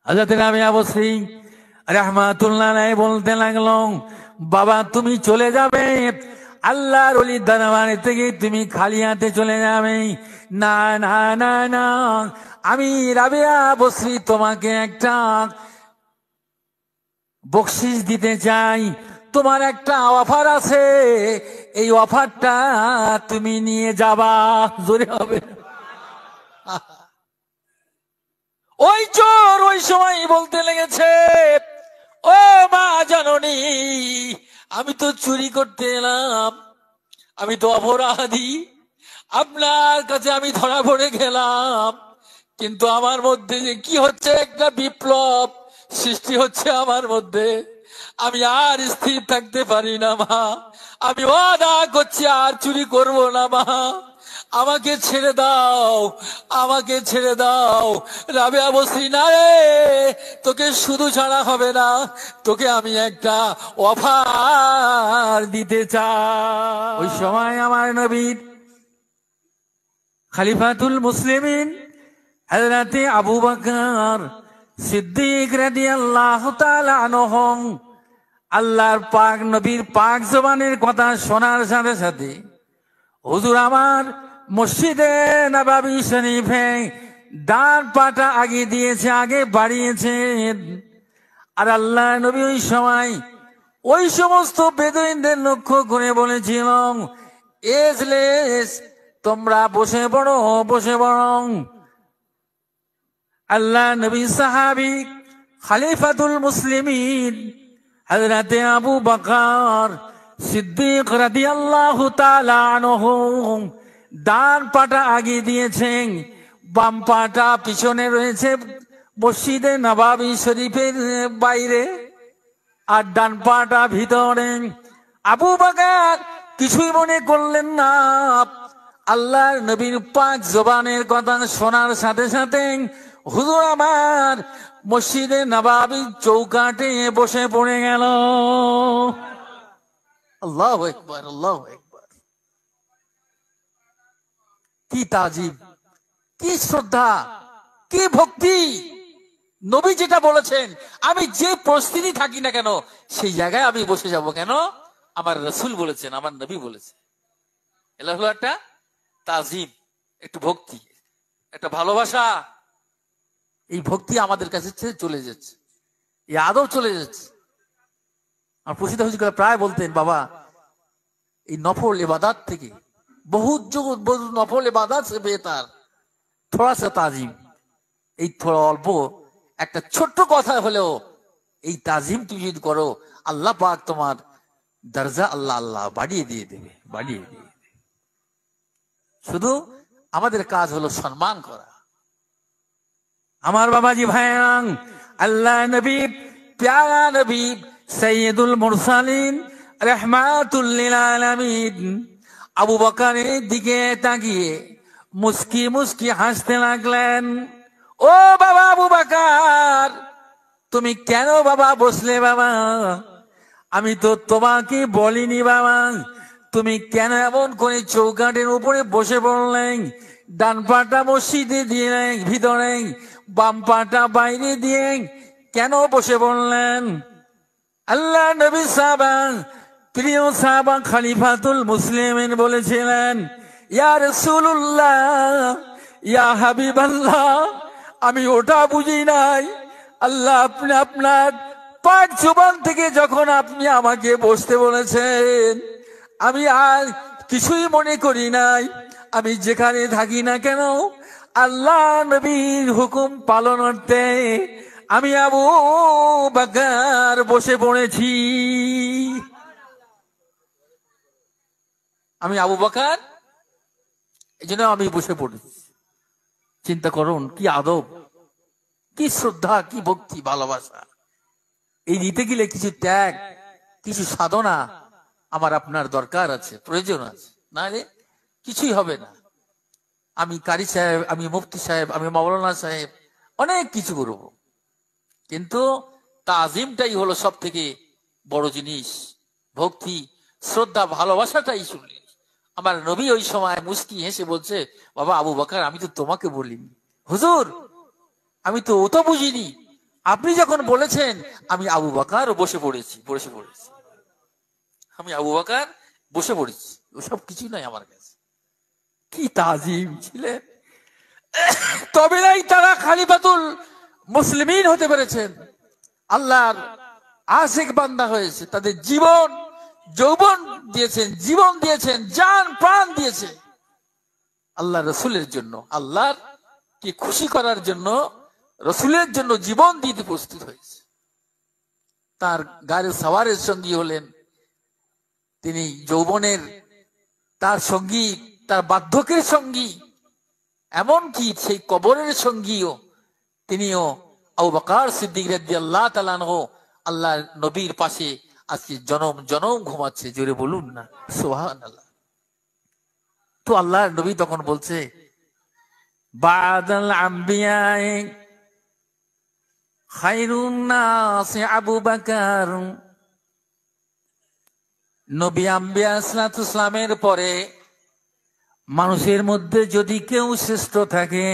হযরত রাবিয়া বসরি রাহমাতুল্লাহ আলাইহি বলতে লাগলো, বাবা তুমি চলে যাবে, আল্লাহর ওলির দরবারে থেকে তুমি খালি হাতে চলে যাবে? না না না না, আমি রাবিয়া বসরি তোমাকে একটা বকশিশ দিতে চাই, তোমার একটা অফার আছে, এই অফারটা তুমি নিয়ে যাবা। জোরে হবে। ওই চোর ওই সময় বলতে লেগেছে, ও মা জননী, আমি তো চুরি করতে এলাম, আমি তো অপরাধী, আপনার কাছে আমি ধরা পড়ে গেলাম, কিন্তু আমার মধ্যে যে কি হচ্ছে, একটা বিপ্লব সৃষ্টি হচ্ছে আমার মধ্যে, আমি আর স্থির থাকতে পারি না মা, আমি ওয়াদা করছি আর চুরি করব না মা, আমাকে ছেড়ে দাও, আমাকে ছেড়ে দাও। রাবিয়া বসরি, না রে, তোকে শুধু ছাড়া হবে না, তোকে আমি একটা অফার দিতে চাই। ওই সময় আমার নবী খলিফাতুল মুসলিমিন হযরতে আবু বকর সিদ্দিক রাদিয়াল্লাহু তাআলা আনহু আল্লাহর পাক নবীর পাক জবানের কথা শোনার সাথে সাথে হুজুর আমার মসজিদে নববী শরীফে ডান পাটা আগে দিয়েছে, আগে বাড়িয়েছে। আর আল্লাহ নবী ওই সময় ওই সমস্ত বেদুইনদের লক্ষ্য করে বলেছিলাম, এজলেস তোমরা বসে পড়ো, বসে পড়ো। আল্লাহ নবী সাহাবী খলিফাতুল মুসলিমিন হযরতে আবু বকর সিদ্দিক রাদিয়াল্লাহু তাআলা আনহু ডান পাটা আগে দিয়েছেন, বাম পাটা পিছনে রয়েছে মসজিদে নববী শরীফের বাইরে, আর ডান পাটা ভিতরে। আবু বকর কিছুই মনে করলেন না, আল্লাহর নবীর পাক জবানের কথা শোনার সাথে সাথে হুজুর আমার মসজিদে নববী চৌকাঠে বসে পড়ে গেল। আল্লাহু আকবার, আল্লাহু আকবার। কি তাজিম, কি শ্রদ্ধা, কি ভক্তি! নবী যেটা বলেছেন, আমি যে পরিস্থিতি থাকি না কেন সেই জায়গায় আমি বসে যাব কেন? আমার রাসূল বলেছেন, আমার নবী বলেছেন। এটা হলো একটা তাজিম, একটু ভক্তি, একটা ভালোবাসা। এই ভক্তি আমাদের কাছে চলে যাচ্ছে, এই আদব চলে যাচ্ছে। আর প্রসিদ্ধ হুজুর প্রায় বলতেন, বাবা এই নফল ইবাদত থেকে বহুত জগৎ বহু নফল ইবাদত সে বেহতার থোড়া সা তাজিম। এই থোড়া অল্প একটা ছোট্ট কথা হলেও এই তাজিম তুমি যদি করো, আল্লাহ পাক তোমার দরজা আল্লাহ আল্লাহ বাড়িয়ে দিয়ে দেবে, বাড়িয়ে দিয়ে দেবে। শুধু আমাদের কাজ হলো সম্মান করা। আমার বাবাজি ভাইয়ান, আল্লাহ নবী প্যারা নবী সৈয়দুল মুরসালিন রাহমাতুল লিল আলামিন আবু বকরের দিকে তাকিয়ে মুস্কি মুস্কি হাসতে লাগলেন। ও বাবা আবু বকর, তুমি কেন বাবা বসলে বাবা? আমি তো তোমাকে বলিনি বাবা, তুমি কেন এমন করে চৌকাঠের উপরে বসে পড়লেন? ডান পাটা মসজিদে দিয়ে ভিতরে, বাম পাটা বাইরে দিয়ে কেন বসে পড়লেন? আল্লাহ নবী সাহাবা, প্রিয় সাহাবা খলিফাতুল মুসলিমিন বলেছিলেন, ইয়া রাসূলুল্লাহ, ইয়া হাবিবাল্লাহ, আমি ওটা বুঝি নাই। আল্লাহ আপনি আপনার পাক জবান থেকে যখন আপনি আমাকে বসতে বলেছেন, আমি আর কিছুই মনে করি নাই। আমি যেখানে থাকি না কেন আল্লাহ নবীর হুকুম পালনার্থে আমি আবু বকর বসে পড়েছি। আমি আবু বকর, এই জন্য আমি বসে পড়েছি। চিন্তা করুন, কি আদব, কি শ্রদ্ধা, কি ভক্তি, ভালোবাসা! এই দিতে গেলে কিছু ত্যাগ, কিছু সাধনা আমার আপনার দরকার আছে, প্রয়োজন আছে, নাহলে কিছুই হবে না। আমি কারি সাহেব, আমি মুফতি সাহেব, আমি মাওলানা সাহেব, অনেক কিছু করব, কিন্তু তাজিমটাই হলো সব থেকে বড় জিনিস। ভক্তি, শ্রদ্ধা, ভালোবাসাটাই শুনলি। আমার নবী ওই সময় মুস্কি হেসে বলছে, বাবা আবু বকর, আমি তো তোমাকে বলিনি হুজুর, আমি তো ও তো বুঝিনি, আপনি যখন বলেছেন আমি আবু বকর বসে পড়েছি, আমি আবু বকর বসে পড়েছি, ওসব কিছু নাই আমার কাছে। কি তাজিম ছিলেন, তবে নাই তারা খলিফাতুল মুসলিমিন হতে পেরেছেন, আল্লাহর আশিক বান্দা হয়েছে। তাদের জীবন যৌবন দিয়েছেন, জীবন দিয়েছেন, জান প্রাণ দিয়েছে আল্লাহ রসুলের জন্য, আল্লাহর কে খুশি করার জন্য, রসুলের জন্য জীবন দিতে প্রস্তুত হয়েছে। তার গাড়ি সওয়ারের সঙ্গী হলেন তিনি, যৌবনের তার সঙ্গী, তার বার্ধক্যের সঙ্গী, এমনকি সেই কবরের সঙ্গীও তিনিও আবু বকর সিদ্দিক রাদিয়াল্লাহু তাআলা আনহু, আল্লাহ নবীর পাশে আজকে জনম জনম ঘুমাচ্ছে। জোরে বলুন না সুবহানাল্লাহ। তো আল্লাহ নবী তখন বলছে বাদাল আম্বিয়া খায়রুন নাস আবু বকর, নবী আম্বিয়া সাল্লাল্লাহু আলাইহি ওয়াসাল্লামের পরে মানুষের মধ্যে যদি কেউ শ্রেষ্ঠ থাকে,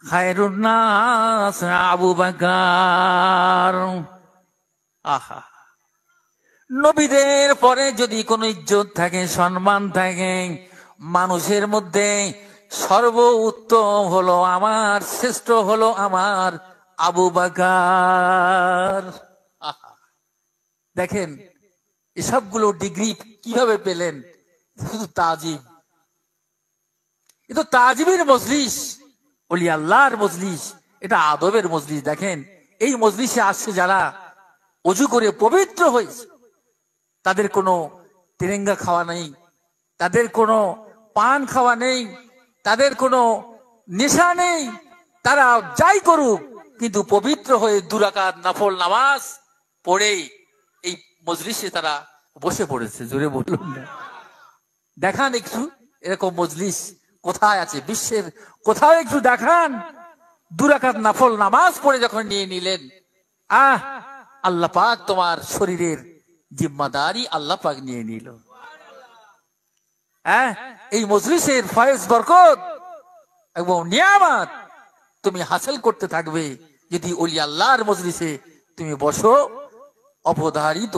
খায়রুন নাস আবু বকর। আহা, নবীদের পরে যদি কোনো ইজ্জত থাকে, সম্মান থাকে মানুষের মধ্যে, সর্বোত্তম হলো আমার, শ্রেষ্ঠ হলো আমার আবু বকর। আহা, দেখেন এসবগুলো ডিগ্রি কিভাবে পেলেন, শুধু তাজিম। এ তো তাজিমের মজলিস, ওলি আল্লাহর মজলিস, এটা আদবের মজলিস। দেখেন এই মজলিসে আসছে যারা ওযু করে পবিত্র হয়েছে, তাদের কোনো তিরেঙ্গা খাওয়া নেই, তাদের কোনো পান খাওয়া নেই, তাদের কোনো নেশা নেই, তারা যাই করুক কিন্তু পবিত্র হয়ে 2 রাকাত নফল নামাজ পড়ে এই মজলিসে তারা বসে পড়েছে। জোরে বলুন না। দেখান একটু এরকম মজলিস কোথায় আছে বিশ্বের, কোথাও একটু দেখান। 2 রাকাত নফল নামাজ পড়ে যখন নিয়ে নিলেন, আল্লাহ পাক তোমার শরীরের জিম্মাদারি আল্লাহ পাক নিয়ে নিল। এই মজলিসের ফয়েজ বরকত এবং নিয়ামত তুমি হাসিল করতে থাকবে যদি ওলি আল্লাহর মজলিসে তুমি বসো। অবধারিত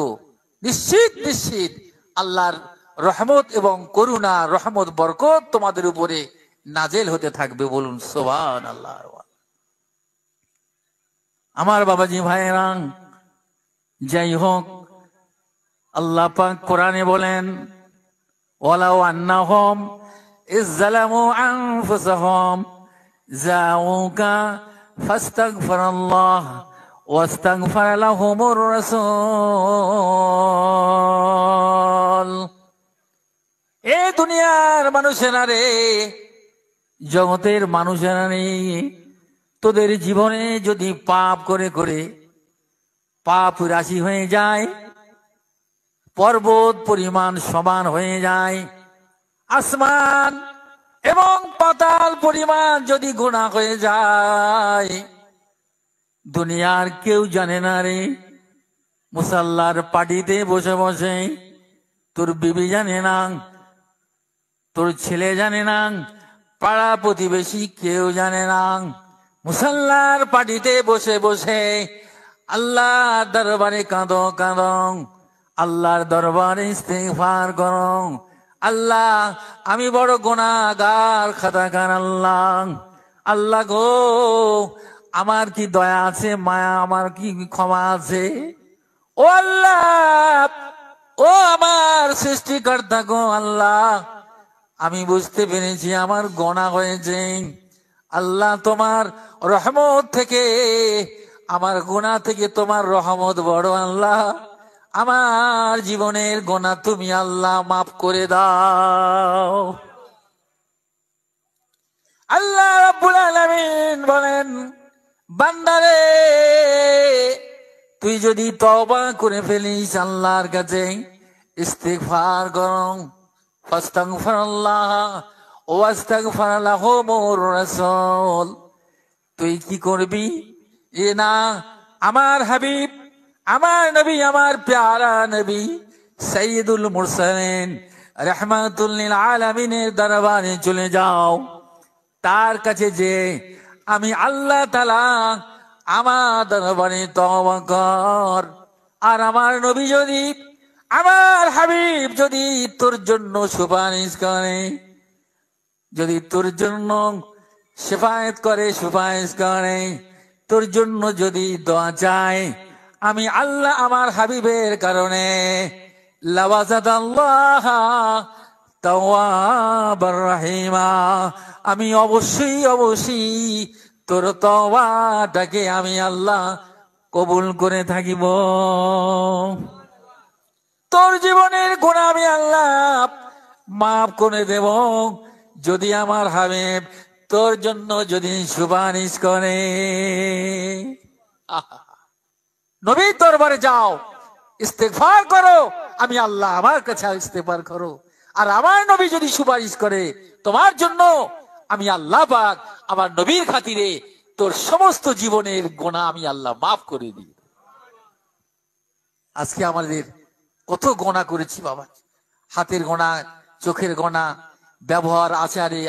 নিশ্চিত নিশ্চিত আল্লাহর রহমত এবং করুণা, রহমত বরকত তোমাদের উপরে নাজেল হতে থাকবে। বলুন সুবহানাল্লাহ। আমার বাবাজি ভাইরা, যাই হোক, আল্লাহ পাক কোরআনে বলেন ওয়ালাউ আন্নাহুম ইযযালামু আনফুসাহুম জাউকা ফাস্তাগফিরুল্লাহ ওয়াস্তাগফার লাহুমুর রাসূল। এ দুনিয়ার মানুষেরা রে, জগতের মানুষেরা রে, তোদের জীবনে যদি পাপ করে করে পাপ রাশি হয়ে যায়, পর্বত পরিমাণ সমান হয়ে যায়, আসমান এবং পাতাল পরিমাণ যদি গুনাহ হয়ে যায়, দুনিয়ার কেউ জানে না রে। মুসাল্লার পাটিতে বসে বসে তোর বিবি জানে না, তোর ছেলে জানে না, পাড়া প্রতিবেশী কেউ জানে না। মুসাল্লার পাটিতে বসে বসে আল্লাহর দরবারে কাঁদো কাঁদো, আল্লাহর দরবারে ইস্তেগফার করো। আল্লাহ আমি বড় গুনাহগার, খাতাকার আল্লাহ, আল্লাহ গো আমার কি দয়া আছে, মায়া, আমার কি ক্ষমা আছে? ও আল্লাহ, ও আমার সৃষ্টিকর্তা গো আল্লাহ, আমি বুঝতে পেরেছি আমার গুনাহ হয়েছে। আল্লাহ তোমার রহমত থেকে, আমার গুনাহ থেকে তোমার রহমত বড়। আল্লাহ আমার জীবনের গুনাহ তুমি আল্লাহ মাফ করে দাও। আল্লাহ রাব্বুল আলামিন বলেন, বান্দারে তুই যদি তওবা করে ফেলিস, আল্লাহর কাছে ইস্তিগফার করো, ফাস্তাগফিরুল্লাহ ওয়াস্তাগফার লাহুমুর রাসূল, তুই কি করবি? এ না, আমার হাবিব, আমার নবী, আমার প্যারা নবী সাইয়্যিদুল মুরসালিন রাহমাতুল লিল আলামিনের দরবারে চলে যাও। তার কাছে যে আমি আল্লাহ তাআলা আমার দরবারে তওবা কর। আর আমার নবী যদি, আমার হাবিব যদি তোর জন্য সুপারিশ করে, যদি তোর জন্য শেফায়েত করে, সুপারিশ করে, তোর জন্য যদি দোয়া চায়, আমি আল্লাহ আমার হাবিবের কারণে লাওয়াজাদাল্লাহ তাওয়াবার রাহিমা, আমি অবশ্যই অবশ্যই তোর তওবাটাকে আমি আল্লাহ কবুল করে থাকিব। তোর জীবনের গুনাহ আমি আল্লাহ মাফ করে দেব যদি আমার হাবিব তোর জন্য যদি সুপারিশ করে। নবীর দরবারে যাও, ইস্তেগফার করো, আমি আল্লাহ আমার কাছে ইস্তেগফার করো। আর আমার নবী যদি সুপারিশ করে তোমার জন্য, আমি আল্লাহ পাক আমার নবীর খাতিরে তোর সমস্ত জীবনের গুনাহ আমি আল্লাহ মাফ করে দিই। আজকে আমাদের কত গোনা করেছি বাবা, হাতের গোনা, চোখের গোনা, ব্যবহার আচারে,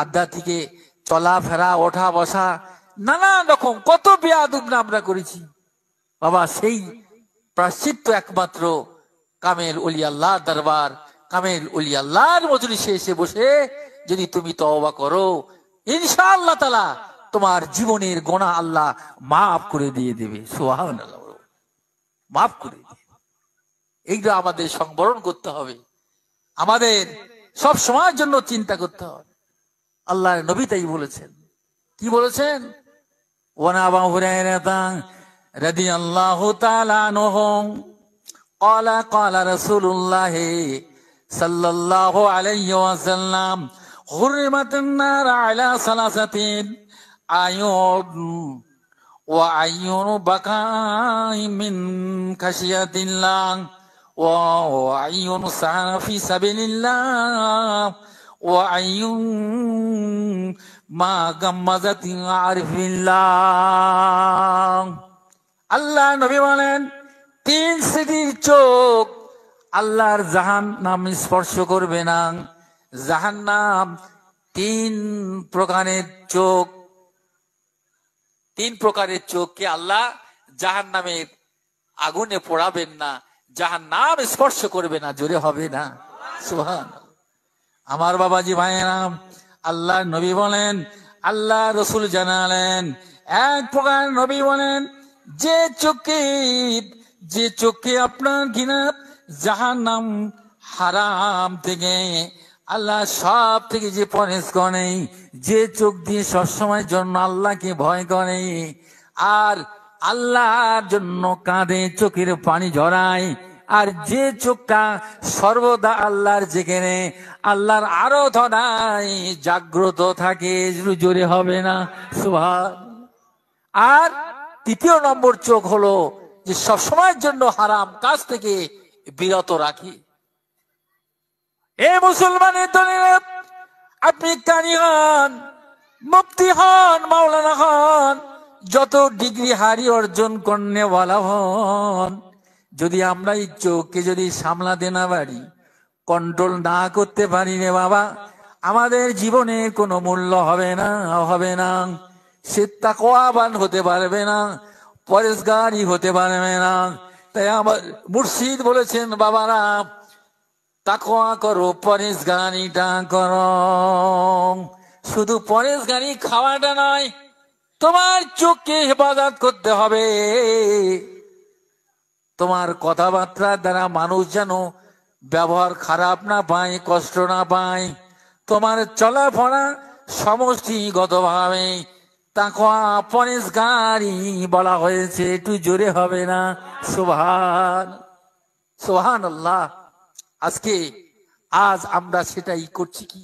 আড্ডা থেকে চলাফেরা, ওঠা বসা, নানান রকম কত বেয়াদব আমরা করেছি বাবা। সেই প্রায়শ্চিত্ত একমাত্র কামেল ওলি আল্লাহ দরবার, কামেল ওলি আল্লাহর মজলিসে এসে বসে যদি তুমি তওবা করো, ইনশাআল্লাহ তাআলা তোমার জীবনের গোনাহ আল্লাহ মাফ করে দিয়ে দেবে। সুবহানাল্লাহ, মাফ করে দিবে। এইটা আমাদের সংবরণ করতে হবে, আমাদের সব সময়ের জন্য চিন্তা করতে হবে। আল্লাহর নবী তাই বলেছেন। কি বলেছেন? ওয়ানা আবু হুরায়রা রাদিয়াল্লাহু তাআলা আনহু قال قال رسول الله صلى الله عليه وسلم حرمت النار على ثلاثة عيون وعيون بكاء من خشية الله وعيون سعى في سبيل الله وعيون ما غمزت عارف الله। আল্লাহ নবী বলেন, তিন শ্রেণীর চোখ আল্লাহর জাহান্নাম স্পর্শ করবে না। জাহান্নাম তিন প্রকারের চোখ, তিন প্রকারের চোখকে আল্লাহ জাহান্নামের আগুনে পোড়াবেন না, জাহান্নাম স্পর্শ করবে না। জোরে হবে না সুবহানাল্লাহ। আমার বাবাজি ভাইয়েরা, আল্লাহ নবী বলেন, আল্লাহ রসুল জানালেন, এক প্রকার নবী বলেন, যে চোখে আপনার ঘৃণা জাহান্নাম হারাম থেকে আল্লাহ সব থেকে যে পরহেজ করে, যে চোখ দিয়ে সবসময় জন্য আল্লাহকে ভয় করে আর আল্লাহর জন্য কাঁদে, চোখের পানি ঝরায়, আর যে চোখটা সর্বদা আল্লাহর যেখানে আল্লাহর আরাধনায় জাগ্রত থাকে। জোরে হবে না সুবহান। আর তৃতীয় নম্বর চোখ হলো যে সবসময়ের জন্য হারাম কাজ থেকে বিরত রাখে। এ মুসলমানের দলেরা, আপনি কারি হন, মুফতি হন, মাওলানা হন, যত ডিগ্রি হারি অর্জন করনেওয়ালা হন, যদি আমরা এই চোখকে যদি সামলাতে না পারি, কন্ট্রোল না করতে পারি রে বাবা, আমাদের জীবনের কোনো মূল্য হবে না, হবে না। সে তাকওয়াবান হতে পারবে না, পরেশগারী হতে পারবে না। তাই আমার মুর্শিদ বলেছেন, বাবারা তাকওয়া করো, পরেশগারিটা করো। শুধু পরেশগারি খাওয়াটা নয়, তোমার চোখকে হেফাজত করতে হবে। তোমার কথাবার্তার দ্বারা মানুষ যেন ব্যবহার খারাপ না পায়, কষ্ট না পায়। তোমার চলাফেরা সমষ্টিগতভাবে তাকওয়া পরেশগারি বলা হয়েছে। একটু জোরে হবে না সুবহানাল্লাহ। আজ আমরা সেটাই করছি। কি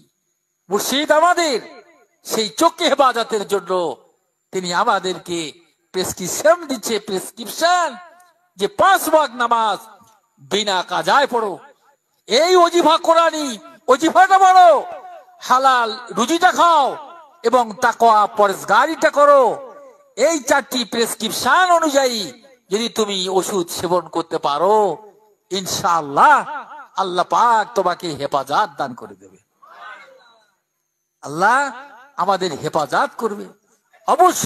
মুর্শিদ আমাদের সেই চোখকে হেফাজতের জন্য তিনি আমাদেরকে প্রেসক্রিপশন দিচ্ছে, প্রেসক্রিপশন যে 5 ওয়াক্ত নামাজ বিনা কাজায় পড়ো, এই ওজিফা কোরআনি ওজিফাটা পড়ো, হালাল রুজিটা খাও এবং তাকওয়া পরেশগারিটা করো। এই 4টি প্রেসক্রিপশন অনুযায়ী যদি তুমি ওষুধ সেবন করতে পারো, ইনশাআল্লাহ আল্লাহ পাক তোমাকে হেফাজত দান করে দেবে। আল্লাহ আমাদের হেফাজত করবে অবশ্যই।